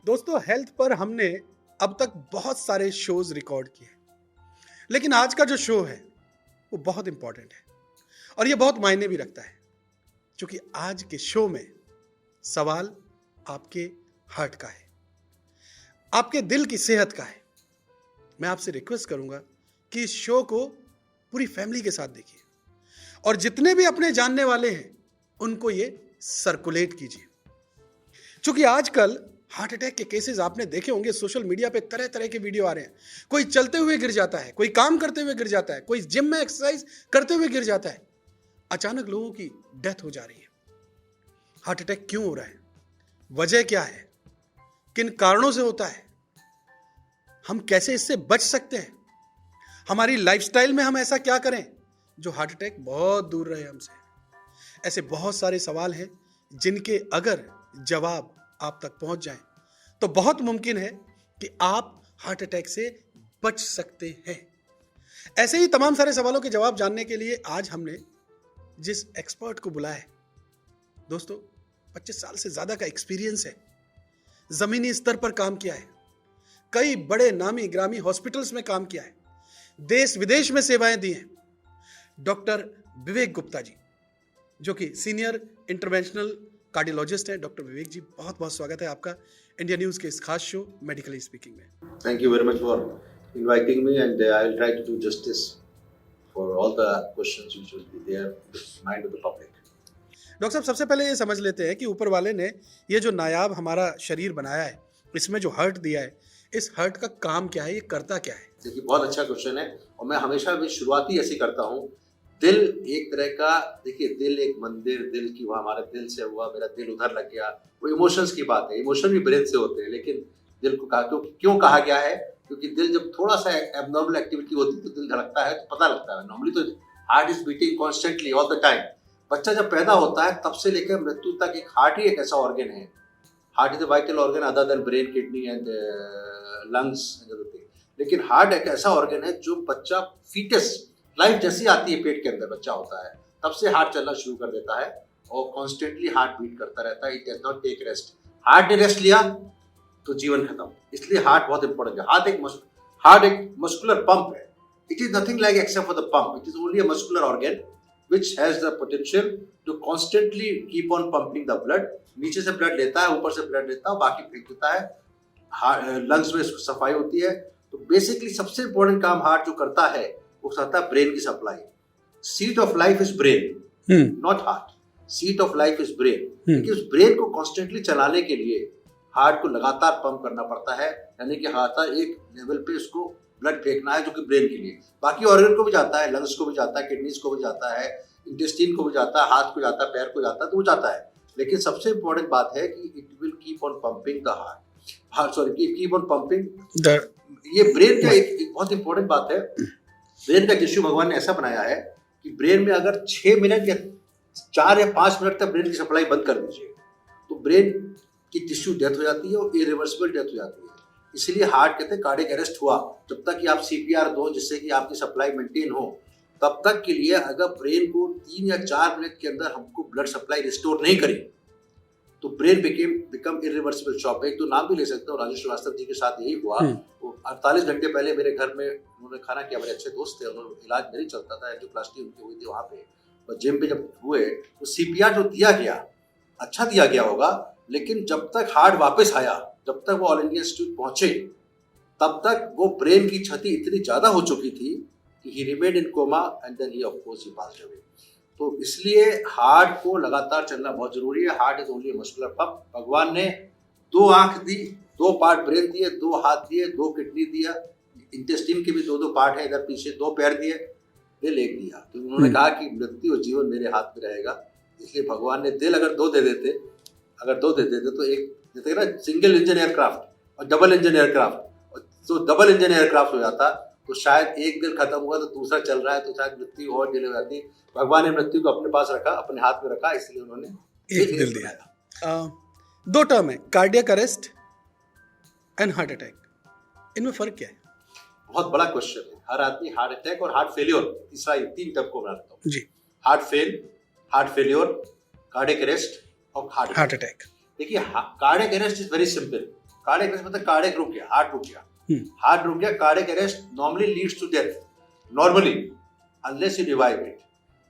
दोस्तों, हेल्थ पर हमने अब तक बहुत सारे शोज रिकॉर्ड किए, लेकिन आज का जो शो है वो बहुत इंपॉर्टेंट है और ये बहुत मायने भी रखता है, क्योंकि आज के शो में सवाल आपके हार्ट का है, आपके दिल की सेहत का है। मैं आपसे रिक्वेस्ट करूंगा कि इस शो को पूरी फैमिली के साथ देखिए और जितने भी अपने जानने वाले हैं उनको ये सर्कुलेट कीजिए, क्योंकि आजकल हार्ट अटैक के केसेस आपने देखे होंगे। सोशल मीडिया पे तरह तरह के वीडियो आ रहे हैं। कोई चलते हुए गिर जाता है, कोई काम करते हुए गिर जाता है, कोई जिम में एक्सरसाइज करते हुए गिर जाता है। अचानक लोगों की डेथ हो जा रही है। हार्ट अटैक क्यों हो रहा है? वजह क्या है? किन कारणों से होता है? हम कैसे इससे बच सकते हैं? हमारी लाइफस्टाइल में हम ऐसा क्या करें जो हार्ट अटैक बहुत दूर रहे हमसे? ऐसे बहुत सारे सवाल हैं जिनके अगर जवाब आप तक पहुंच जाएं तो बहुत मुमकिन है कि आप हार्ट अटैक से बच सकते हैं। ऐसे ही तमाम सारे सवालों के जवाब जानने के लिए आज हमने जिस एक्सपर्ट को बुलाया है, दोस्तों 25 साल से ज्यादा का एक्सपीरियंस है, जमीनी स्तर पर काम किया है, कई बड़े नामी ग्रामी हॉस्पिटल्स में काम किया है, देश विदेश में सेवाएं दी हैं। डॉक्टर विवेक गुप्ता जी, जो कि सीनियर इंटरवेंशनल कार्डियोलॉजिस्ट हैं। डॉक्टर विवेक जी, बहुत बहुत स्वागत है आपका इंडिया न्यूज के इस खास शो मेडिकली स्पीकिंग में। Thank you very much for inviting me, and I will try to do justice for all the questions which will be there in the mind of the public. Doctor साहब, सबसे पहले ये समझ लेते हैं कि ऊपर वाले ने ये जो नायाब हमारा शरीर बनाया है, इसमें जो हार्ट दिया है, इस हार्ट का काम क्या है, ये करता क्या है? देखिए, बहुत अच्छा क्वेश्चन है और मैं हमेशा भी शुरुआती ऐसी करता हूँ। दिल एक तरह का, देखिए दिल एक मंदिर, दिल की वहाँ हमारे दिल से हुआ, मेरा दिल उधर लग गया, वो इमोशंस की बात है। इमोशन भी ब्रेन से होते हैं, लेकिन दिल को क्यों कहा गया है? क्योंकि दिल जब थोड़ा सा एबनॉर्मल एक्टिविटी होती है तो दिल धड़कता है, तो पता लगता है। नॉर्मली तो heart is beating constantly all the time. बच्चा जब पैदा होता है तब से लेकर मृत्यु तक एक हार्ट ही एक ऐसा ऑर्गन है। Heart is a vital organ other than brain, kidney and lungs and everything. लेकिन हार्ट एक ऐसा ऑर्गन है जो बच्चा फीटस लाइफ जैसी आती है, पेट के अंदर बच्चा होता है तब से हार्ट चलना शुरू कर देता है और कॉन्स्टेंटली हार्ट बीट करता रहता है। It does not take rest. Heart ने रेस्ट लिया तो जीवन खत्म। इसलिए हार्ट बहुत इंपॉर्टेंट है। हार्ट एक मस्कुलर पंप है। It is nothing like except for the pump. It is only a muscular organ which has the potential to constantly keep on pumping the blood. नीचे से ब्लड लेता है, ऊपर से ब्लड लेता है, बाकी फेंक देता है। लंग्स में सफाई होती है। तो बेसिकली सबसे इंपॉर्टेंट काम हार्ट जो करता है वो करता है ब्रेन की supply. Seat of life is brain, not heart. Seat of life is brain. क्योंकि उस ब्रेन को कॉन्स्टेंटली चलाने के लिए हार्ट को लगातार पंप करना पड़ता है, यानी कि हार्ट एक लेवल पे उसको ब्लड फेंकना है, जो कि ब्रेन के लिए। बाकी ऑर्गन को भी जाता है, लंग्स को भी जाता है, किडनीज को भी जाता है, इंटेस्टाइन को भी जाता है, हाथ को जाता है, पैर को जाता है, तो वो जाता है। लेकिन सबसे इंपॉर्टेंट बात है कि it will keep on pumping the heart, keep on pumping. ये ब्रेन का एक बहुत इंपॉर्टेंट बात है। ब्रेन का टिश्यू भगवान ने ऐसा बनाया है कि ब्रेन में अगर 6 मिनट या 4 या 5 मिनट तक ब्रेन की सप्लाई बंद कर दीजिए तो ब्रेन की टिश्यू डेथ हो जाती है और इरिवर्सिबल डेथ हो जाती है। इसलिए हार्ट कहते हैं कार्डियक अरेस्ट हुआ। जब तक कि आप सीपीआर दो जिससे कि आपकी सप्लाई मेंटेन हो, तब तक के लिए अगर ब्रेन को 3 या 4 मिनट के अंदर हमको ब्लड सप्लाई रिस्टोर नहीं करें तो ब्रेन बिकम इरिवर्सिबल शॉक। एक तो नाम भी ले सकते हो, राजू श्रीवास्तव जी के साथ यही हुआ। वो 48 घंटे पहले मेरे घर में उन्होंने खाना किया। मेरे अच्छे दोस्त थे, उन्होंने इलाज नहीं चलता था, एंजियोप्लास्टी उनकी हुई थी वहाँ पे, और जिम पे जब हुए तो सीपीआर जो दिया गया अच्छा दिया गया होगा, लेकिन जब तक हार्ट वापस आया, जब तक वो ऑल इंडिया इंस्टीट्यूट पहुंचे, तब तक वो ब्रेन की क्षति इतनी ज्यादा हो चुकी थी कि he remained in coma and then he of course he passed away. तो इसलिए हार्ट को लगातार चलना बहुत जरूरी है। Heart is only muscular pump. भगवान ने 2 आंख दी, 2 पार्ट ब्रेन दिए, 2 हाथ दिए, 2 किडनी दिया, इंटेस्टाइन के भी 2 पार्ट है, इधर पीछे 2 पैर दिए, दिल एक दिया। तो उन्होंने कहा कि मृत्यु और जीवन मेरे हाथ में रहेगा। इसलिए भगवान ने दिल अगर 2 दे देते तो एक देते ना सिंगल इंजन एयरक्राफ्ट और डबल इंजन एयरक्राफ्ट, तो डबल इंजन एयरक्राफ्ट हो जाता। तो शायद एक दिल खत्म हुआ तो दूसरा चल रहा है, तो शायद मृत्यु और डिले हो जाती। भगवान ने मृत्यु को अपने पास रखा, अपने हाथ में रखा, इसलिए उन्होंने एक दिल दिया। 2 टर्म है, cardiac arrest and heart attack. इनमें फर्क क्या है? बहुत बड़ा क्वेश्चन है। हर आदमी हार्ट अटैक और हार्ट फेलियर, तीसरा 3 टर्म को बनाता हूँ जी। हार्ट फेलियर, कार्डियक अरेस्ट और हार्ट अटैक। देखिए, cardiac arrest is very simple. Cardiac arrest मतलब कार्डियक रुक गया, हार्ट रुक गया, हार्ट रुक गया। Cardiac arrest normally leads to death normally unless you revive it.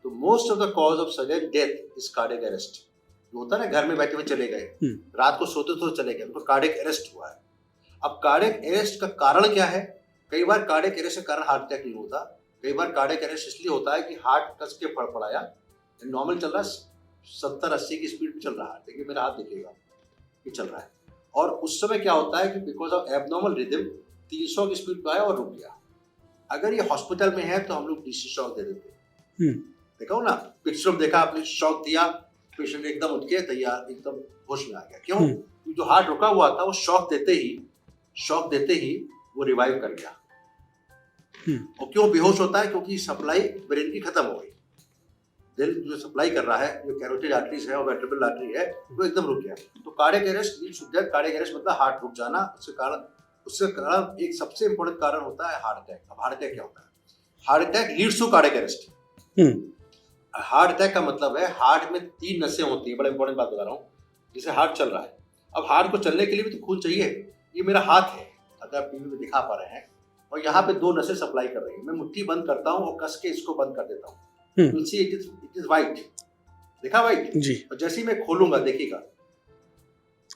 तो most of the cause of sudden death is cardiac arrest. जो होता है ना, घर में बैठे हुए चले गए, रात को सोते सोते चले गए, उनको कार्डियक अरेस्ट हुआ है। अब कार्डियक अरेस्ट का कारण क्या है? कई बार कार्डियक अरेस्ट का कारण हार्ट अटैक नहीं होता, कई बार कार्डियक अरेस्ट इसलिए होता है कि हार्ट कस के फड़फड़ाया, नॉर्मल चल रहा है 70-80 की स्पीड में चल रहा है, देखिए मेरा हाथ दिखेगा ये चल रहा है, और उस समय क्या होता है कि बिकॉज ऑफ एबनॉर्मल रिदम 300 की स्पीड पे आया और रुक गया। अगर ये हॉस्पिटल में है तो हम लोग डीसी शॉक दे देते हैं। देखा हो ना, पिक्चर में देखा आपने, शॉक दिया, पेशेंट एकदम उठ के तैयार, एकदम होश में आ गया। क्यों? क्योंकि जो हार्ट रुका हुआ था वो शॉक देते ही वो रिवाइव कर गया। और क्यों बेहोश होता है? क्योंकि सप्लाई ब्रेन की खत्म हो गई। दिल जो सप्लाई कर रहा है, जो कैरोटिड आर्टरीज है और वर्टेब्रल आर्टरी है, वो एकदम रुक गया। तो cardiac arrest leads to death. Cardiac arrest मतलब हार्ट रुक जाना। उसके कारण एक सबसे इंपॉर्टेंट कारण होता है हार्ट अटैक। अब हार्ट अटैक क्या होता है? Heart attack leads to cardiac arrest. Heart attack का मतलब है हार्ट में 3 नसें होती है, बड़ा इंपॉर्टेंट बात बता रहा हूँ। जैसे हार्ट चल रहा है, अब हार्ट को चलने के लिए भी तो खून चाहिए। ये मेरा हाथ है, अगर आप टीवी में दिखा पा रहे हैं, और यहाँ पे 2 नसें सप्लाई कर रही है। मैं मुट्ठी बंद करता हूँ और कस के इसको बंद कर देता हूँ। इट इज व्हाइट, देखा व्हाइट जी। और जैसे ही मैं खोलूंगा देखिएगा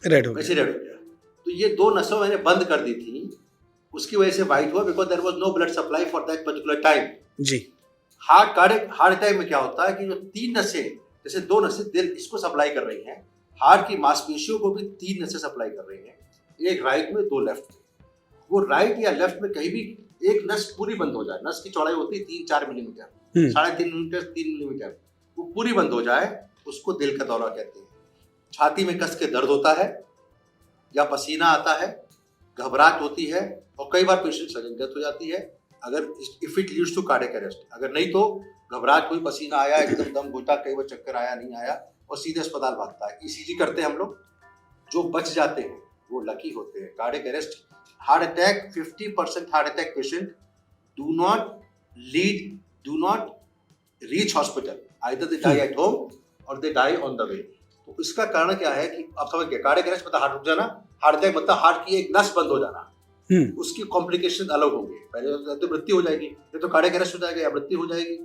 रेड हो गया। तो ये 2 नसों मैंने बंद कर दी थी, उसकी वजह से व्हाइट हुआ, because there was no blood supply for that particular time जी। हार्ट अटैक में क्या होता है कि जो 3 नसें, जैसे 2 नसें दिल इसको सप्लाई कर रही हैं, हार्ट की मांसपेशियों को भी 3 नसें सप्लाई कर रही हैं, एक राइट में 2 लेफ्ट में। वो राइट या लेफ्ट में कहीं भी एक नस पूरी बंद हो जाए, नस की चौड़ाई होती है 3-4 मिलीमीटर, 3.5 मिलीमीटर, 3 मिलीमीटर, वो पूरी बंद हो जाए, उसको दिल का दौरा कहते हैं। छाती में कस के दर्द होता है, या पसीना आता है, घबराहट होती है, और कई बार पेशेंट सडन डेथ हो जाती है अगर if it leads to cardiac arrest. अगर नहीं तो घबराहट हुई, पसीना आया, एकदम दम घुटा, कई बार चक्कर आया, नहीं आया, और सीधे अस्पताल भागता है। ईसीजी करते हैं हम लोग, जो बच जाते हैं वो लकी होते हैं। Cardiac arrest, heart attack, 50% heart attack patient do not reach hospital, either they die at home or they die on the way. तो इसका कारण क्या है कि आप समझ गए, कार्डियक अरेस्ट मतलब हार्ट रुक जाना, हार्ट अटैक मतलब हार्ट की एक नस बंद हो जाना, उसकी कॉम्प्लिकेशन अलग होंगे। पहले तो मृत्यु हो जाएगी, या तो कार्डियक अरेस्ट हो जाएगा, या मृत्यु हो जाएगी,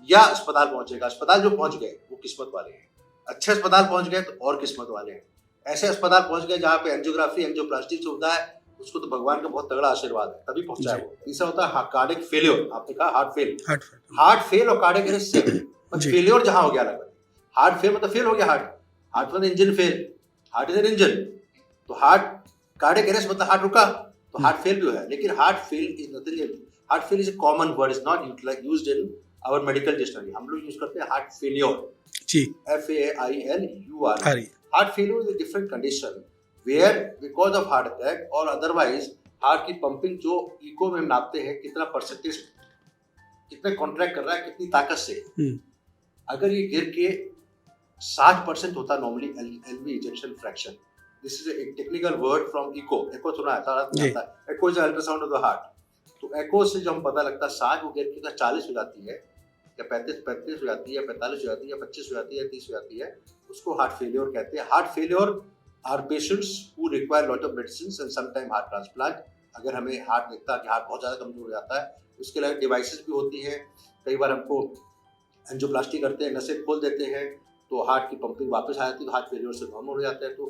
या अस्पताल पहुंचेगा। अस्पताल जो पहुंच गए वो किस्मत वाले हैं, अच्छे अस्पताल पहुंच गए तो और किस्मत वाले हैं। ऐसे अस्पताल पहुंच गए जहाँ पे एंजियोग्राफी, एंजियोप्लास्टी सुविधा है, उसको तो भगवान का बहुत तगड़ा आशीर्वाद है, तभी पहुंचा है वो। तीसरा होता है कार्डियक फेलियर, आपने कहा हार्ट फेल और cardiac arrest same, but failure जहां हो गया अलग। हार्ट फेल मतलब फेल हो गया, हार्ट मतलब engine fail, heart is an engine. तो कार्डियक अरेस्ट मतलब हार्ट रुका, तो हार्ट फेल भी है। लेकिन heart fail is nothing, heart fail is a common word, is not used in our medical dictionary. हम लोग यूज करते हैं heart failure ji, FAILUR। Heart failure is a different condition where because of heart attack और otherwise heart की pumping, जो eco में हम नापते हैं कितना परसेंटेज, कितना कॉन्ट्रैक्ट कर रहा है, कितनी ताकत से, अगर ये गिर के 60% होता normally LV ejection fraction. This is a technical word from eco सुना है, eco is ultrasound of the heart. तो इको से जो हम पता लगता है 60 वो गिर के 40 हो जाती है, या 35 हो जाती है, या 45 हो जाती है, या 25 हो जाती है, या 30 हो जाती है, उसको हार्ट फेलियर कहते हैं। Heart failure are patients who require lot of medicines and sometime heart transplant. अगर हमें हार्ट दिखता है कि हार्ट बहुत ज़्यादा कमजोर हो जाता है, उसके लिए डिवाइसेस भी होती हैं। कई बार हमको एंजियोप्लास्टी करते हैं, नसें खोल देते हैं, तो हार्ट की पंपिंग वापस आ जाती है, तो हार्ट फेलियर से नॉर्मल हो जाता है। तो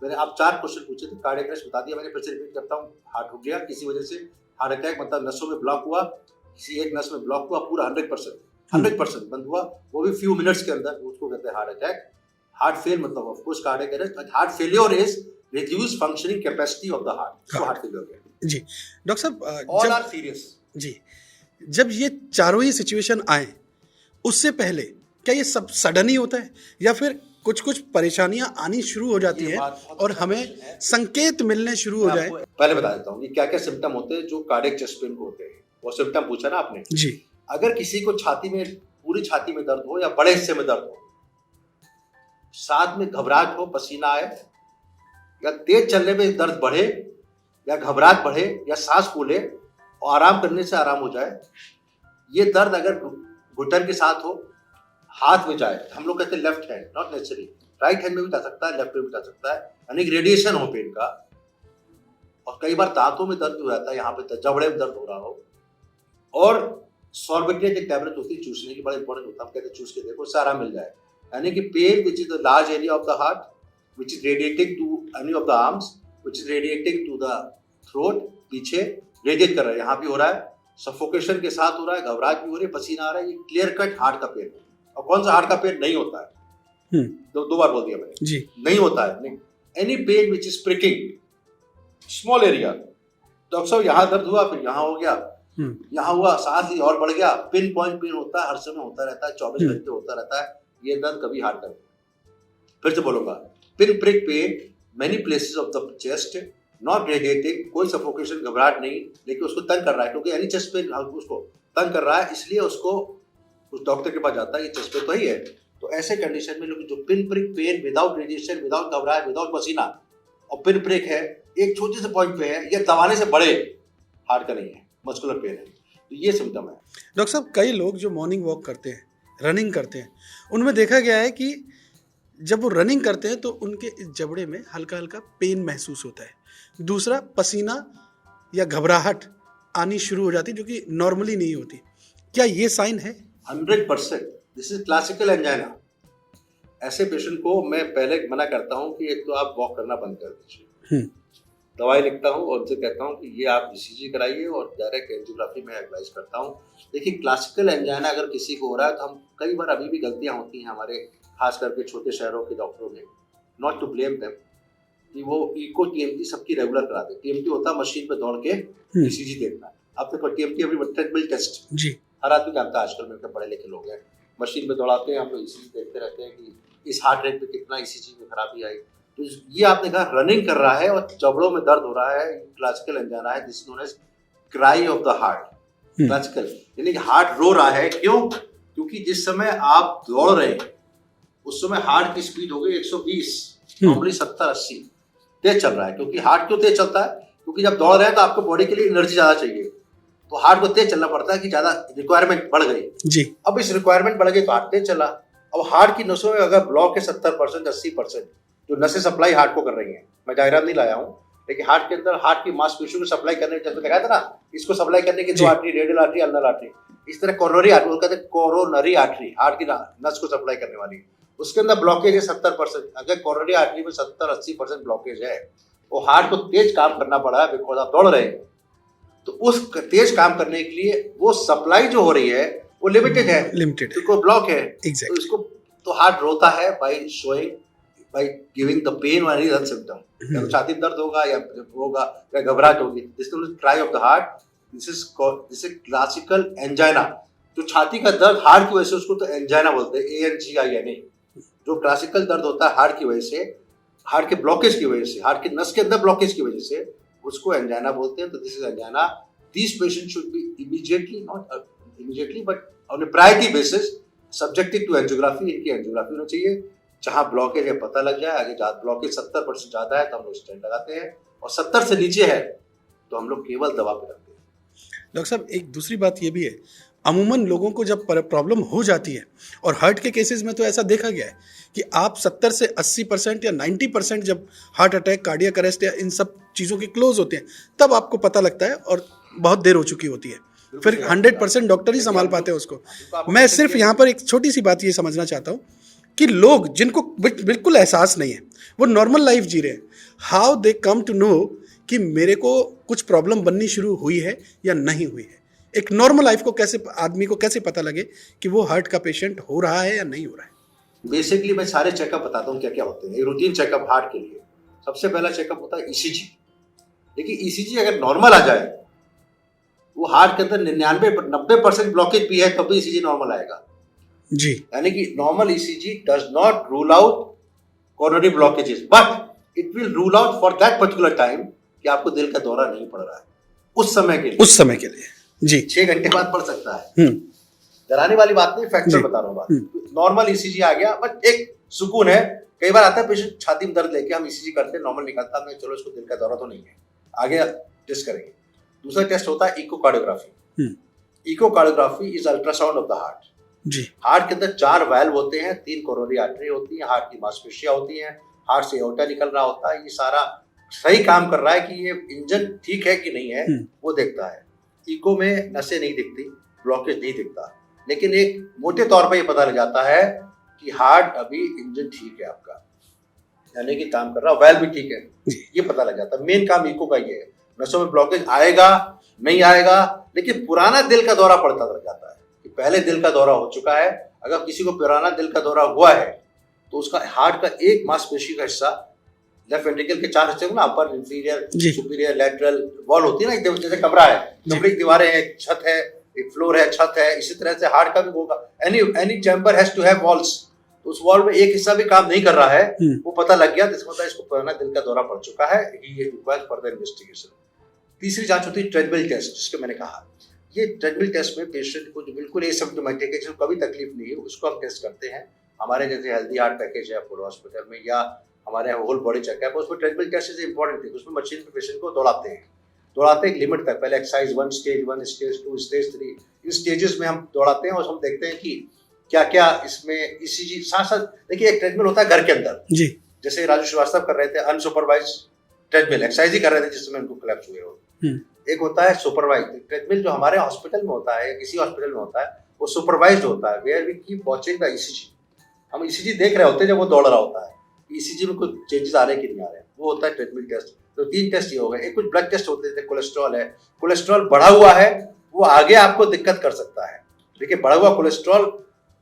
मैंने आप 4 क्वेश्चन पूछे थे, कार्डियक अरेस्ट बता दिया मैंने, फिर से रिपीट करता हूँ। हार्ट रुक गया किसी वजह से, हार्ट अटैक मतलब नसों में ब्लॉक हुआ, किसी एक नस में ब्लॉक हुआ, पूरा 100% बंद हुआ, वो भी फ्यू मिनट्स के अंदर, उसको कहते हैं हार्ट अटैक। हार्ट फेल मतलब of course cardiac arrest, but heart failure is reduce functioning capacity of the heart, so heart failure है जी। डॉक्टर साहब, ऑल आर सीरियस जी। जब ये चारों ही सिचुएशन आए, उससे पहले क्या ये सब सडन ही होता है, या फिर कुछ कुछ परेशानियां आनी शुरू हो जाती हैं और हमें संकेत मिलने शुरू हो जाए? पहले बता देता हूँ कि क्या क्या सिम्टम होते हैं जो कार्डियक चेस्ट पेन को होते हैं। वो सिम्टम पूछा ना आपने जी। अगर किसी को छाती में, पूरी छाती में दर्द हो या बड़े हिस्से में दर्द हो, साथ में घबराहट हो, पसीना आए, या तेज चलने में दर्द बढ़े, या घबराहट बढ़े, या सांस फूले और आराम करने से आराम हो जाए, ये दर्द अगर घुटन के साथ हो, हाथ में जाए, हम लोग कहते हैं left hand, not necessary, right hand में भी जा सकता है, लेफ्ट में भी जा सकता है, यानी रेडिएशन हो पेन का, और कई बार दांतों में दर्द हो जाता है, यहाँ पे जबड़े में दर्द हो रहा हो, और सॉर्बिट्रेट एक टैबलेट होती है चूसने की, बड़ा इंपॉर्टेंट होता है, हम कहते हैं चूस के देखो, उससे आराम मिल जाए। यानी कि pain which is the large area of the heart which is radiating to any of the arms which is radiating to the throat, पीछे रेडिएट कर रहा है, यहाँ भी हो रहा है, सफोकेशन के साथ हो रहा है, घबराहट भी हो रही है, पसीना आ रहा है, ये क्लियर कट हार्ट का पेन है। और कौन सा हार्ट का पेन नहीं होता है? दो बार बोल दिया मैंने जी, नहीं होता है। Any pain which is pricking small area, doctor साहब यहाँ दर्द हुआ, फिर यहाँ हो गया, यहाँ हुआ, सांस ही और बढ़ गया, पिन पॉइंट पेन होता है, हर समय होता रहता है, 24 घंटे होता रहता है, ये दर्द कभी हार्ट का नहीं। फिर से बोलूंगा, pin prick pain many places of the chest, not radiating, कोई सफोकेशन घबराहट नहीं, लेकिन उसको तंग कर रहा है, क्योंकि यानी चेस्ट पेन उसको तंग कर रहा है, इसलिए उसको उस डॉक्टर के पास जाता है, ये चेस्ट पेन तो ही है। तो ऐसे कंडीशन में लोग जो pin prick pain without radiation, without घबराहट, विदाउट पसीना, और पिन प्रिक है एक छोटे से पॉइंट पे है, ये दबाने से बड़े हार्ट का नहीं है, मस्कुलर पेन है, तो ये सिम्टम है। डॉक्टर साहब कई लोग जो मॉर्निंग वॉक करते हैं, रनिंग करते हैं, उनमें देखा गया है कि जब वो रनिंग करते हैं तो उनके इस जबड़े में हल्का हल्का पेन महसूस होता है, दूसरा पसीना या घबराहट आनी शुरू हो जाती है जो कि नॉर्मली नहीं होती। क्या ये साइन है? 100% दिस इज क्लासिकल एंजाइना। ऐसे पेशेंट को मैं पहले मना करता हूँ कि एक तो आप वॉक करना बंद कर दीजिए, दवाई लिखता हूँ और उनसे कहता हूँ कि ये आप ईसीजी कराइए और डायरेक्ट एंजियोग्राफी में एडवाइस करता हूँ। देखिए क्लासिकल एंजाइना अगर किसी को हो रहा है तो हम कई बार अभी भी गलतियाँ होती हैं हमारे, खास करके छोटे शहरों के डॉक्टरों में, नॉट टू ब्लेम देम, कि वो इको टीएमटी सबकी रेगुलर कराते हैं। टीएमटी होता है मशीन पे दौड़ के ईसीजी देखना। अब देखो टीएमटी अभी ट्रेडमिल टेस्ट जी हर आदमी जानता है, आजकल में पढ़े लिखे लोग हैं, मशीन पे दौड़ाते हैं, हम लोग ईसीजी देखते रहते हैं कि इस हार्ट रेट पे कितना ईसीजी में खराबी आई। तो ये आपने कहा रनिंग कर रहा है और जबड़ों में दर्द हो रहा है, क्लासिकल एंजाइना है, this known as cry of the heart. Classical यानी कि हार्ट रो रहा है, क्यों? क्योंकि जिस समय आप दौड़ रहे हैं उस समय हार्ट की स्पीड हो गई 120, नॉर्मली 70-80 तेज चल रहा है। क्योंकि हार्ट क्यों तेज चलता है? क्योंकि जब दौड़ रहे हैं तो आपको बॉडी के लिए एनर्जी ज्यादा चाहिए, तो हार्ट को तेज चलना पड़ता है कि ज्यादा रिक्वायरमेंट बढ़ गई जी। अब इस रिक्वायरमेंट बढ़ गई तो हार्ट तेज चला। अब हार्ट की नसों में अगर ब्लॉक है 70% 80%, जो नसें सप्लाई हार्ट को कर रही हैं, मैं डायग्राम नहीं लाया हूँ, लेकिन हार्ट के अंदर हार्ट की मांसपेशियों को सप्लाई करने, जैसे दिखाया था ना, इसको सप्लाई करने की 2 artery, radial artery, ulnar artery, इस तरह कोरोनरी आर्टरी, वो कहते हैं कोरोनरी आर्टरी, हार्ट की नस को सप्लाई करने वाली, उसके अंदर ब्लॉकेज है 70%। अगर कोरोनरी आर्टरी में 70-80% ब्लॉकेज है, वो हार्ट को तेज काम करना पड़ा है, बिकॉज आप दौड़ रहे हैं, तो उस तेज काम करने के लिए वो सप्लाई जो हो रही है वो लिमिटेड है, क्योंकि ब्लॉक है। तो इसको तो हार्ट रोता है by showing, by giving the pain और एनी अदर सिम्पटम, या तो छाती में दर्द होगा या घबराहट होगी, this is cry of the heart, this is classical angina. जो छाती का दर्द हार्ट की वजह से, उसको तो एंजाइना बोलते हैं, ANGINA। जो क्लासिकल दर्द होता है हार्ट की वजह से, हार्ट के ब्लॉकेज की वजह से, हार्ट के नस के अंदर ब्लॉकेज की वजह से, उसको एंजाइना बोलते हैं। तो this is angina. These patients should be immediately, not immediately, but on a priority basis subjected to angiography। इनकी एंजियोग्राफी होनी चाहिए, जहां ब्लॉकेज है पता लग जाए। आगे ब्लॉकेज 70% ज्यादा है तो हम लोग स्टेंट लगाते हैं, और 70 से नीचे है तो हम लोग केवल दवा पे रखते हैं। डॉक्टर साहब एक दूसरी बात ये भी है, अमूमन लोगों को जब प्रॉब्लम हो जाती है, और हार्ट के केसेस में तो ऐसा देखा गया है कि आप 70 से 80% या 90% जब हार्ट अटैक, कार्डियक अरेस्ट या इन सब चीज़ों के क्लोज होते हैं, तब आपको पता लगता है और बहुत देर हो चुकी होती है, फिर 100% डॉक्टर ही संभाल पाते हैं उसको। मैं सिर्फ यहाँ पर एक छोटी सी बात ये समझना चाहता हूँ कि लोग जिनको बिल्कुल एहसास नहीं है, वो नॉर्मल लाइफ जी रहे हैं, how they come to know कि मेरे को कुछ प्रॉब्लम बननी शुरू हुई है या नहीं हुई है। एक नॉर्मल लाइफ को कैसे, आदमी को कैसे पता लगे कि वो हार्ट का पेशेंट हो रहा है या नहीं हो रहा है? बेसिकली मैं सारे चेकअप बताता हूँ क्या क्या होते हैं। रूटीन चेकअप हार्ट के लिए सबसे पहला चेकअप होता है ईसीजी। देखिए ईसीजी अगर नॉर्मल आ जाए, वो हार्ट के अंदर 99-90% ब्लॉकेज भी है, तब भी ईसीजी नॉर्मल आएगा जी। यानी कि normal ECG does not rule out coronary blockages, but it will rule out for that particular time कि आपको दिल का दौरा नहीं पड़ रहा है उस समय के लिए जी। 6 घंटे बाद पड़ सकता है। डराने वाली बात नहीं, फैक्चुअल बता रहा हूँ बात। नॉर्मल ईसीजी आ गया, बट एक सुकून है। कई बार आता है पेशेंट छाती में दर्द लेके, हम ईसीजी करते हैं, नॉर्मल निकलता है, चलो इसको दिल का दौरा तो नहीं है, आगे टेस्ट करेंगे। दूसरा टेस्ट होता है echocardiography. Echocardiography is ultrasound of the heart जी। हार्ट के अंदर 4 वाल्व होते हैं, 3 कोरोनरी आर्टरी होती है, हार्ट की मांसपेशियां होती हैं, हार्ट से एओर्टा निकल रहा होता है, ये सारा सही काम कर रहा है कि ये इंजन ठीक है कि नहीं है, वो देखता है। इको में नसें नहीं दिखती, ब्लॉकेज नहीं दिखता, लेकिन एक मोटे तौर पर ये पता लग जाता है कि हार्ट अभी इंजन ठीक है आपका, यानी कि काम कर रहा, वाल्व भी ठीक है, ये पता लग जाता है। मेन काम इको का ये है। नसों में ब्लॉकेज आएगा नहीं आएगा, लेकिन पुराना दिल का दौरा पड़ता लग जाता है कि पहले दिल का दौरा हो चुका है। अगर किसी को पुराना दिल का दौरा हुआ है तो उसका हार्ट का एक मांसपेशी का हिस्सा, लेफ्ट वेंट्रिकल के 4 हिस्से ना, अपर, इंफीरियर, सुपीरियर, लेटरल वॉल होती है ना, एकदम जैसे कमरा है, कमरे की दीवारें हैं, एक छत है, एक फ्लोर है, छत है, इसी तरह से हार्ट का भी होगा। Any chamber has to have walls. तो उस वॉल में एक हिस्सा भी काम नहीं कर रहा है, वो पता लग गया, जिसका मतलब इसको पुराना दिल का दौरा पड़ चुका है, ये रिक्वायर्स फर्दर इन्वेस्टिगेशन। तीसरी जांच होती है ट्रेडमिल टेस्ट, जिसके मैंने कहा। ये ट्रेडमिल टेस्ट में पेशेंट को जो बिल्कुल एसिम्प्टोमेटिक है, जिसको कभी तकलीफ नहीं है, उसको हम टेस्ट करते हैं। हमारे जैसे हेल्दी हार्ट पैकेज है अपोलो हॉस्पिटल में, या हमारे होल बॉडी चेकअप, उसमें treadmill test is important thing. उसमें मशीन पे पेशेंट को दौड़ाते एक लिमिट तक, पहले एक्सरसाइज 1, स्टेज 1, स्टेज 2, स्टेज 3, इन स्टेजेस में हम दौड़ाते हैं और हम देखते हैं कि क्या क्या इसमें ईसीजी साथ साथ। देखिए, एक ट्रेडमिल होता है घर के अंदर जी, जैसे राजू श्रीवास्तव कर रहे थे अनसुपरवाइज ट्रेडमिल, एक्सरसाइज ही कर रहे थे जिस समय उनको कोलैप्स हुए हो। एक होता है सुपरवाइज ट्रेडमिल, जो हमारे हॉस्पिटल में होता है या किसी हॉस्पिटल में होता है, वो सुपरवाइज्ड होता है, where we keep watching the ECG. हम ईसीजी देख रहे होते हैं जब वो दौड़ रहा होता है, ईसीजी में कुछ चेंजेस आ रहे हैं कि नहीं आ रहे हैं, वो होता है ट्रेडमिल टेस्ट। तो 3 टेस्ट ये हो गए। एक कुछ ब्लड टेस्ट होते थे, कोलेस्ट्रॉल है, कोलेस्ट्रॉल बढ़ा हुआ है, वो आगे आपको दिक्कत कर सकता है। देखिए, बढ़ा हुआ कोलेस्ट्रॉल,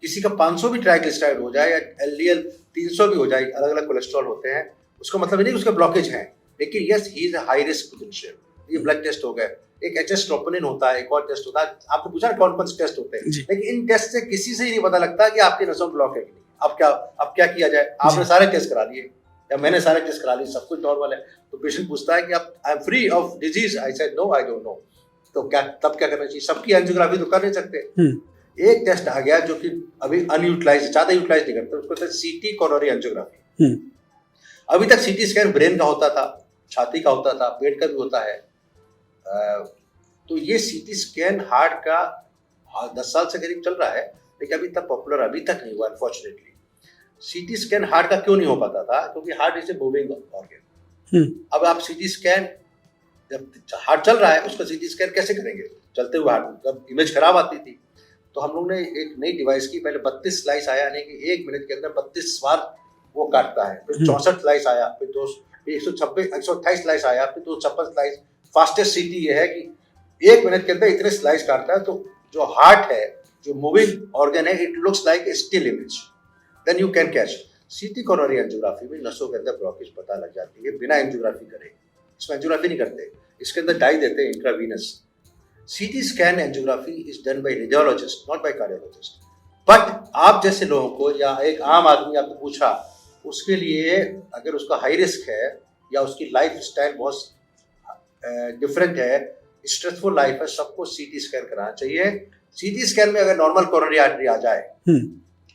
किसी का 500 भी ट्राइग्लिसराइड हो जाए या एलडीएल 300 भी हो जाए, अलग अलग कोलेस्ट्रॉल होते हैं, उसका मतलब नहीं उसके ब्लॉकेज है, लेकिन yes he is high risk potential. ये ब्लड टेस्ट हो गए। एक एचएस ट्रोपोनिन होता है, एक और टेस्ट होता है। आपने पूछा कौन कौन से टेस्ट होते हैं, लेकिन इन टेस्ट से किसी से ही नहीं पता लगता कि आपकी नसों ब्लॉक है कि नहीं। अब क्या किया जाए? आपने सारे टेस्ट करा लिए या मैंने सारे टेस्ट करा लिए, सब कुछ नॉर्मल है, तो पेशेंट पूछता है कि आप I am free of disease. I said no, I don't know. तो तब क्या करना चाहिए? सबकी एंजियोग्राफी तो कर नहीं सकते। एक टेस्ट आ गया जो कि अभी अनयूटिलाइज, ज्यादा यूटिलाइज नहीं करते, उसको सीटी कोरोनरी एंजियोग्राफी। अभी तक सीटी स्कैन ब्रेन का होता था, छाती का होता था, पेट का भी होता है। तो ये सीटी स्कैन हार्ट का 10 साल से करीब चल रहा है, लेकिन अभी तक पॉपुलर अभी तक नहीं हुआ अनफॉर्चुनेटली। सीटी स्कैन हार्ट का क्यों नहीं हो पाता था? क्योंकि heart is a moving organ. अब आप सीटी स्कैन, जब हार्ट चल रहा है उसका सीटी स्कैन कैसे करेंगे? चलते हुए हार्ट, जब इमेज खराब आती थी तो हम लोग ने एक नई डिवाइस की। पहले 32 स्लाइस आया, यानी कि 1 मिनट के अंदर 32 बार वो काटता है। फिर 64 स्लाइस आया, फिर 128 स्लाइस आया, फिर 256 स्लाइस। फास्टेस्ट सीटी ये है कि 1 मिनट के अंदर इतने स्लाइस काटता है। तो जो हार्ट है, जो मूविंग ऑर्गन है, it looks like a still image, then you can catch. CT coronary angiography में नसों के अंदर ब्लॉकेज पता लग जाती है बिना एंजियोग्राफी करे। इसमें एंजियोग्राफी नहीं करते, इसके अंदर डाई देते हैं intravenous. CT scan angiography is done by radiologist, not by cardiologist. But आप जैसे लोगों को या एक आम आदमी आपको पूछा, उसके लिए अगर उसका हाई रिस्क है या उसकी लाइफ स्टाइल बहुत डिफरेंट है, स्ट्रेसफुल लाइफ है, सबको CT स्कैन कराना चाहिए। CT स्कैन में अगर नॉर्मल कोरोनरी आर्टरी आ जाए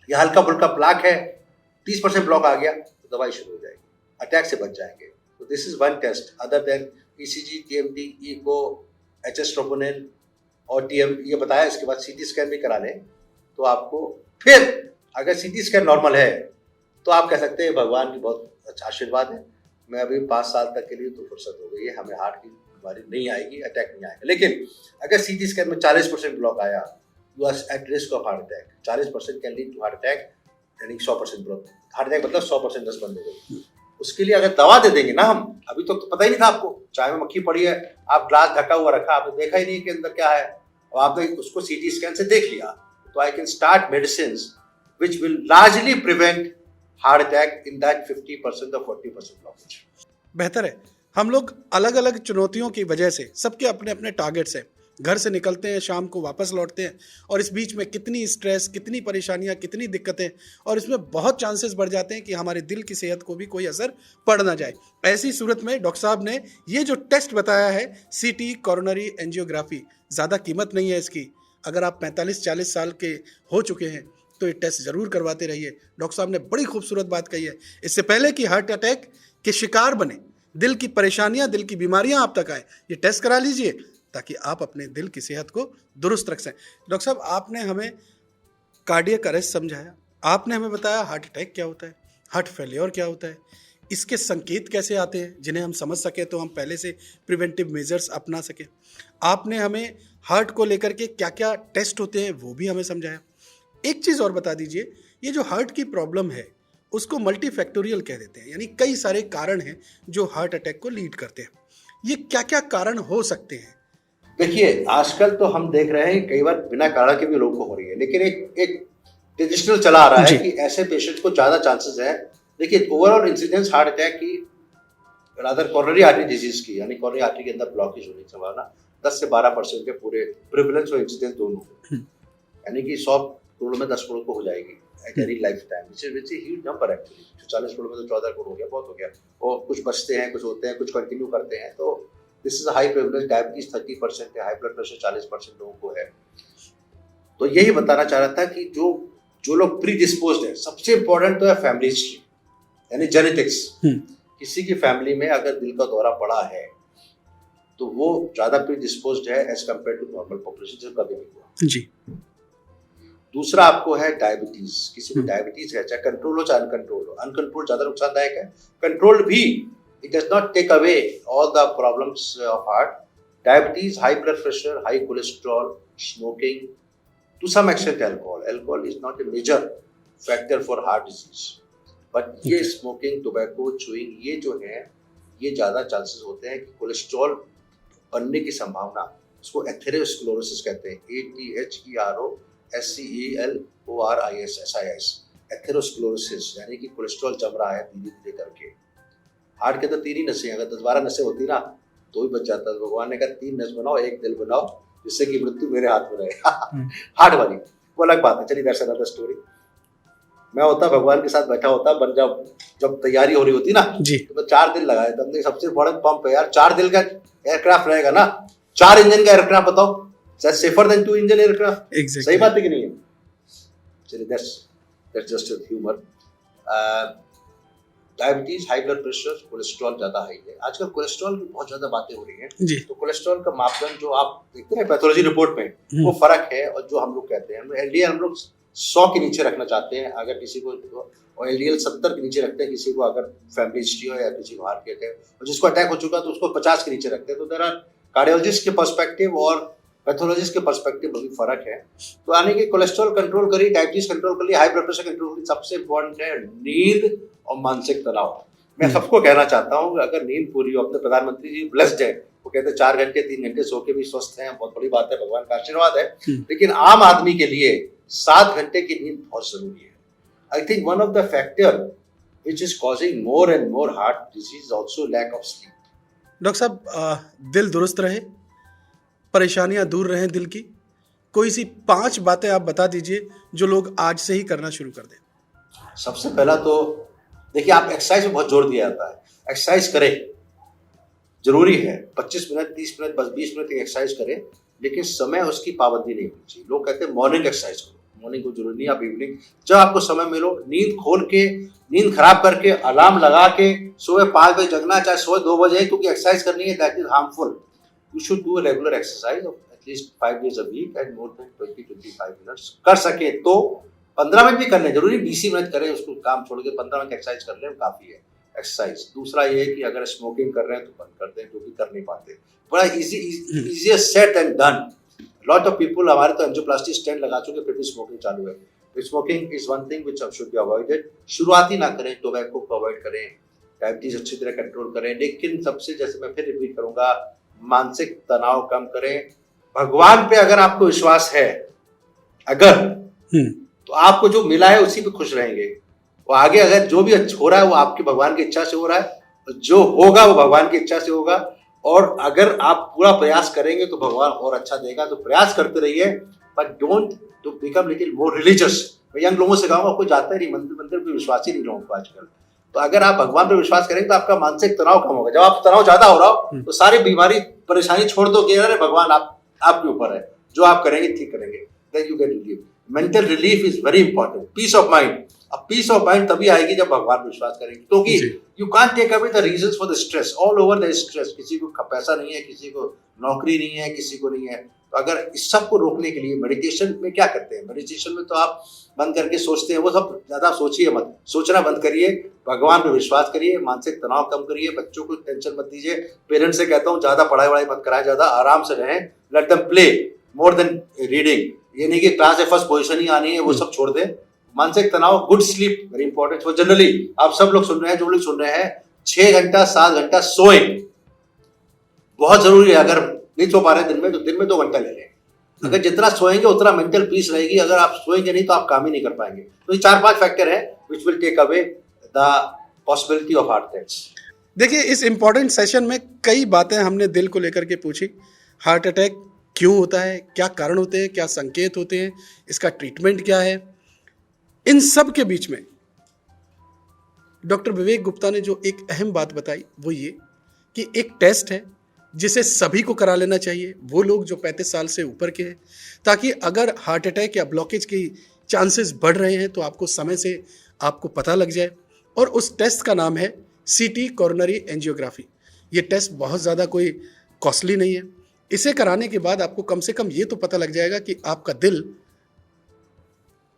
या हल्का फुल्का प्लाक है, 30% ब्लॉक आ गया, तो दवाई शुरू हो जाएगी, अटैक से बच जाएंगे। तो this is one test other than ECG, TMT, echo, HS troponin और TM ये बताया। इसके बाद CT स्कैन भी करा लें तो आपको, फिर अगर CT स्कैन नॉर्मल है तो आप कह सकते हैं भगवान की बहुत अच्छा आशीर्वाद है, मैं अभी 5 साल तक के लिए तो फुर्सत हो गई है, हमें हार्ट की बीमारी नहीं आएगी, अटैक नहीं आएगा। लेकिन अगर CT स्कैन में 40% ब्लॉक आया, you are at risk of heart attack. 40% can lead to heart attack, यानी 100% ब्लॉक। हार्ट अटैक मतलब 100% 10 बंद हो गई। उसके लिए अगर दवा दे देंगे ना हम, अभी तो पता ही नहीं था आपको, चाय में मक्खी पड़ी है, आप ग्लास ढका हुआ रखा, आपने देखा ही नहीं कि अंदर क्या है, और आपने उसको CT स्कैन से देख लिया, तो I can start medicine which will largely prevent heart attack in that 50% और 40% ब्लॉकेज। बेहतर है। हम लोग अलग अलग चुनौतियों की वजह से, सबके अपने अपने टारगेट्स हैं, घर से निकलते हैं, शाम को वापस लौटते हैं, और इस बीच में कितनी स्ट्रेस, कितनी परेशानियां, कितनी दिक्कतें, और इसमें बहुत चांसेस बढ़ जाते हैं कि हमारे दिल की सेहत को भी कोई असर पड़ ना जाए। ऐसी सूरत में डॉक्टर साहब ने ये जो टेस्ट बताया है, CT कोरोनरी एंजियोग्राफी, ज़्यादा कीमत नहीं है इसकी। अगर आप 45-40 साल के हो चुके हैं तो ये टेस्ट ज़रूर करवाते रहिए। डॉक्टर साहब ने बड़ी खूबसूरत बात कही है, इससे पहले कि हार्ट अटैक के शिकार बने, दिल की परेशानियां, दिल की बीमारियां आप तक आए, ये टेस्ट करा लीजिए ताकि आप अपने दिल की सेहत को दुरुस्त रख सकें। डॉक्टर साहब, आपने हमें कार्डियक अरेस्ट समझाया, आपने हमें बताया हार्ट अटैक क्या होता है, हार्ट फेलियर क्या होता है, इसके संकेत कैसे आते हैं जिन्हें हम समझ सकें तो हम पहले से प्रिवेंटिव मेजर्स अपना सकें। आपने हमें हार्ट को लेकर के क्या क्या टेस्ट होते हैं वो भी हमें समझाया। एक चीज़ और बता दीजिए, ये जो हार्ट की प्रॉब्लम है उसको मल्टीफैक्टोरियल कह देते हैं, यानी कई सारे कारण हैं जो हार्ट अटैक को लीड करते हैं। ये क्या क्या कारण हो सकते हैं? देखिए, आजकल तो हम देख रहे हैं कई बार बिना कारण के भी लोगों को हो रही है, लेकिन एक ट्रेडिशनल चला आ रहा है कि ऐसे पेशेंट को ज्यादा चांसेस है। देखिए, ओवरऑल इंसिडेंस हार्ट अटैक की, रादर कोरोनरी आर्टरी डिजीज की, यानी कोरोनरी आर्टरी के अंदर ब्लॉकेज होने की संभावना 10 से 12% के पूरे प्रिवलेंस और इंसिडेंस दोनों, यानी कि 100 करोड़ में 10 करोड़ को हो जाएगी at any life time, which is huge number actually. 40 crore में तो 14 करोड़ हो गया, बहुत हो गया। और कुछ बचते हैं, कुछ होते हैं, कुछ कंटिन्यू करते हैं। तो this is high prevalence. Diabetes 30% है, हाई ब्लड प्रेशर 40% लोगों को है। तो यही बताना चाह रहा था कि जो लोग प्री डिस्पोज्ड है, सबसे इंपॉर्टेंट तो है फैमिली हिस्ट्री, यानी जेनेटिक्स। किसी की फैमिली में अगर दिल का दौरा पड़ा है तो वो ज्यादा प्री डिस्पोज्ड है as compare to normal population, जो कभी नहीं हुआ जी। दूसरा आपको है डायबिटीज। किसी को डायबिटीज है, चाहे कंट्रोल हो चाहे अनकंट्रोल हो। अनकंट्रोल ज्यादा नुकसानदायक है, कंट्रोल भी it does not take away all the problems of heart. Diabetes, high blood pressure, high cholesterol, smoking, to some extent alcohol. Alcohol is not a major factor for heart disease, but ये smoking, tobacco, chewing, ये जो है ये ज्यादा chances होते हैं कि cholesterol बनने की संभावना, उसको एथेरोस्क्लेरोसिस कहते हैं, ATHEROSCELORIS, एथेरोस्क्लेरोसिस, यानी कि कोलेस्ट्रॉल जम रहा है धीरे धीरे करके। हार्ट के तो 3 ही नसें, अगर 10-12 नसें होती ना तो भी बच जाता। तो भगवान ने कहा 3 नस बनाओ, 1 दिल बनाओ, जिससे कि मृत्यु मेरे हाथ में रहे। हार्ट वाली वो अलग बात है। चलिए, दैट्स अनदर स्टोरी। मैं होता भगवान के साथ बैठा होता, बन जब तैयारी हो रही होती ना जी, तो 4 दिन लगाए। तो हमने सबसे बड़ा पंप है यार, 4 दिन का एयरक्राफ्ट रहेगा ना, 4 इंजन का एयरक्राफ्ट, बताओ सेफर देन 2 इंजन एयरक्राफ्ट। सही बात है कि नहीं है? चलिए, that's just humour. Diabetes, high blood pressure, cholesterol ज्यादा हाई है। आजकल कोलेस्ट्रॉल की बहुत ज्यादा बातें हो रही हैं। तो कोलेस्ट्रॉल का मापदंड जो आप देखते हैं पैथोलॉजी रिपोर्ट में, वो फर्क है। और जो हम लोग कहते हैं, एलडीएल हम लोग 100 के नीचे रखना चाहते हैं अगर किसी को, और एलडीएल 70 के नीचे रखते हैं किसी को अगर फैमिली हिस्ट्री हो या किसी को हार्ट के अटैक, और जिसको अटैक हो चुका तो उसको 50 के नीचे रखते हैं। तो देयर आर कार्डियोलॉजिस्ट के पर्सपेक्टिव और पैथोलॉजिस्ट के पर्सपेक्टिव में भी फर्क है। तो यानी कि कोलेस्ट्रॉल कंट्रोल करिए, डायबिटीज कंट्रोल करिए, हाई ब्लड प्रेशर कंट्रोल करिए। सबसे इंपॉर्टेंट है नींद और मानसिक तनाव। मैं सबको कहना चाहता हूँ कि अगर नींद पूरी हो, अपने प्रधानमंत्री जी ब्लेस्ड है, वो कहते हैं 4 घंटे 3 घंटे सो के भी स्वस्थ हैं, बहुत बड़ी बात है, भगवान का आशीर्वाद है। लेकिन आम आदमी के लिए 7 घंटे की नींद बहुत जरूरी है। I think one of the factor which is causing more and more heart disease also lack of sleep. Doctor साहब, दिल दुरुस्त रहे, परेशानियां दूर रहें दिल की, कोई सी 5 बातें आप बता दीजिए जो लोग आज से ही करना शुरू कर दें। सबसे पहला तो देखिए, आप एक्सरसाइज में बहुत जोर दिया जाता है, एक्सरसाइज करें, जरूरी है। 25 मिनट 30 मिनट बस 20 मिनट की एक्सरसाइज करें, लेकिन समय उसकी पाबंदी नहीं होनी चाहिए। लोग कहते हैं मॉर्निंग एक्सरसाइज करो, मॉर्निंग को जरूरी नहीं, आप इवनिंग जब आपको समय मिलो, नींद खोल के, नींद खराब करके, अलार्म लगा के सुबह 5 बजे जगना, चाहे सुबह 2 बजे, क्योंकि एक्सरसाइज करनी है, that is harmful. You should do regular exercise of at least 5 days a week and more than 20-25 minutes। कर सके तो 15 मिनट भी कर लें, जरूरी 20 मिनट करें, उसको काम छोड़ के 15 मिनट एक्सरसाइज कर लें, काफी है एक्सरसाइज। दूसरा ये है कि अगर स्मोकिंग कर रहे हैं तो बंद कर दें, जो भी कर नहीं पाते। बड़ा easy set and done. Lot of people, हमारे तो एंजियोप्लास्टी स्टेंट लगा चुके, फिर भी स्मोकिंग चालू है। Smoking is one thing which should be avoided. शुरुआती ना करें, टोबैको को अवॉइड करें, डायबिटीज अच्छी तरह कंट्रोल करें, लेकिन सबसे, जैसे मैं फिर रिपीट करूंगा, मानसिक तनाव कम करें। भगवान पे अगर आपको विश्वास है, अगर तो आपको जो मिला है उसी पे खुश रहेंगे। और आगे अगर जो भी हो रहा है वो आपके भगवान की इच्छा से हो रहा है, जो होगा वो भगवान की इच्छा से होगा। और अगर आप पूरा प्रयास करेंगे तो भगवान और अच्छा देगा। तो प्रयास करते रहिए, but don't to become little more religious. मैं यंग लोगों से कहूँगा, कोई जाता ही नहीं मंदिर पे, विश्वास ही नहीं लोगों को आजकल। तो अगर आप भगवान पे विश्वास करेंगे तो आपका मानसिक तनाव कम होगा। जब आप तनाव ज्यादा हो रहा हो तो सारी बीमारी परेशानी छोड़ दो कि अरे भगवान आपके ऊपर है, जो आप करेंगे ठीक करेंगे, then you get relief. Mental relief is very important, peace of mind. अब पीस ऑफ माइंड तभी आएगी जब भगवान पे विश्वास करेंगे, क्योंकि you can't take away the reasons for the stress, all over the stress. किसी को पैसा नहीं है, किसी को नौकरी नहीं है, किसी को नहीं है। तो अगर इस सब को रोकने के लिए मेडिटेशन में क्या करते हैं, मेडिटेशन में तो आप बंद करके सोचते हैं, वो सब ज्यादा सोचिए मत, सोचना बंद करिए, भगवान पे विश्वास करिए, मानसिक तनाव कम करिए, बच्चों को टेंशन मत दीजिए। पेरेंट्स से कहता हूँ ज्यादा पढ़ाई वढ़ाई मत कराएं, ज्यादा आराम से रहें, let them play more than reading. ये नहीं कि क्लास में फर्स्ट पोजीशन ही आनी है, वो सब छोड़ दें। मानसिक तनाव, गुड स्लीप वेरी इंपॉर्टेंट। वो जनरली आप सब लोग सुन रहे हैं, जो लोग सुन रहे हैं, 6 घंटा 7 घंटा सोए, बहुत जरूरी है। अगर नहीं सो पा रहे दिन में, तो दिन में 2 घंटा ले लें। अगर जितना सोएंगे उतना मेंटल पीस रहेगी। अगर आप सोएंगे नहीं तो आप काम ही नहीं कर पाएंगे। तो ये 4-5 फैक्टर है which will take away the possibility of heart attacks. देखिए, इस इंपॉर्टेंट सेशन में कई बातें हमने दिल को लेकर के पूछी। हार्ट अटैक क्यों होता है, क्या कारण होते हैं, क्या संकेत होते हैं, इसका ट्रीटमेंट क्या है। इन सब के बीच में डॉक्टर विवेक गुप्ता ने जो एक अहम बात बताई वो ये कि एक टेस्ट है जिसे सभी को करा लेना चाहिए, वो लोग जो 35 साल से ऊपर के हैं, ताकि अगर हार्ट अटैक या ब्लॉकेज की चांसेस बढ़ रहे हैं तो आपको समय से आपको पता लग जाए। और उस टेस्ट का नाम है सीटी कोरोनरी एंजियोग्राफी। ये टेस्ट बहुत ज़्यादा कोई कॉस्टली नहीं है। इसे कराने के बाद आपको कम से कम ये तो पता लग जाएगा कि आपका दिल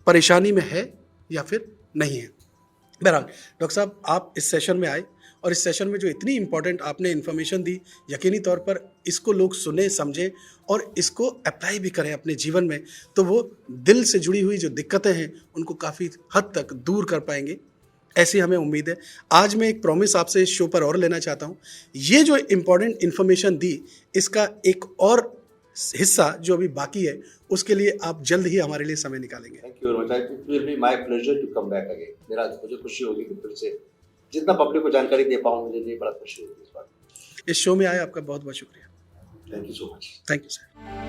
परेशानी में है या फिर नहीं है। बहरहाल डॉक्टर साहब, आप इस सेशन में आए और इस सेशन में जो इतनी इंपॉर्टेंट आपने इन्फॉर्मेशन दी, यकीनी तौर पर इसको लोग सुने, समझें और इसको अप्लाई भी करें अपने जीवन में, तो वो दिल से जुड़ी हुई जो दिक्कतें हैं उनको काफ़ी हद तक दूर कर पाएंगे, ऐसी हमें उम्मीद है। आज मैं एक प्रॉमिस आपसे इस शो पर और लेना चाहता हूँ। ये जो इम्पॉर्टेंट इन्फॉर्मेशन दी, इसका एक और हिस्सा जो अभी बाकी है, उसके लिए आप जल्द ही हमारे लिए समय निकालेंगे। Thank you very much. It will be my pleasure to come back again. मुझे खुशी होगी कि फिर से जितना पब्लिक को जानकारी दे पाऊँ, मुझे लिए बड़ा खुशी होगी इस बात। इस शो में आए, आपका बहुत बहुत शुक्रिया। Thank you so much. Thank you sir.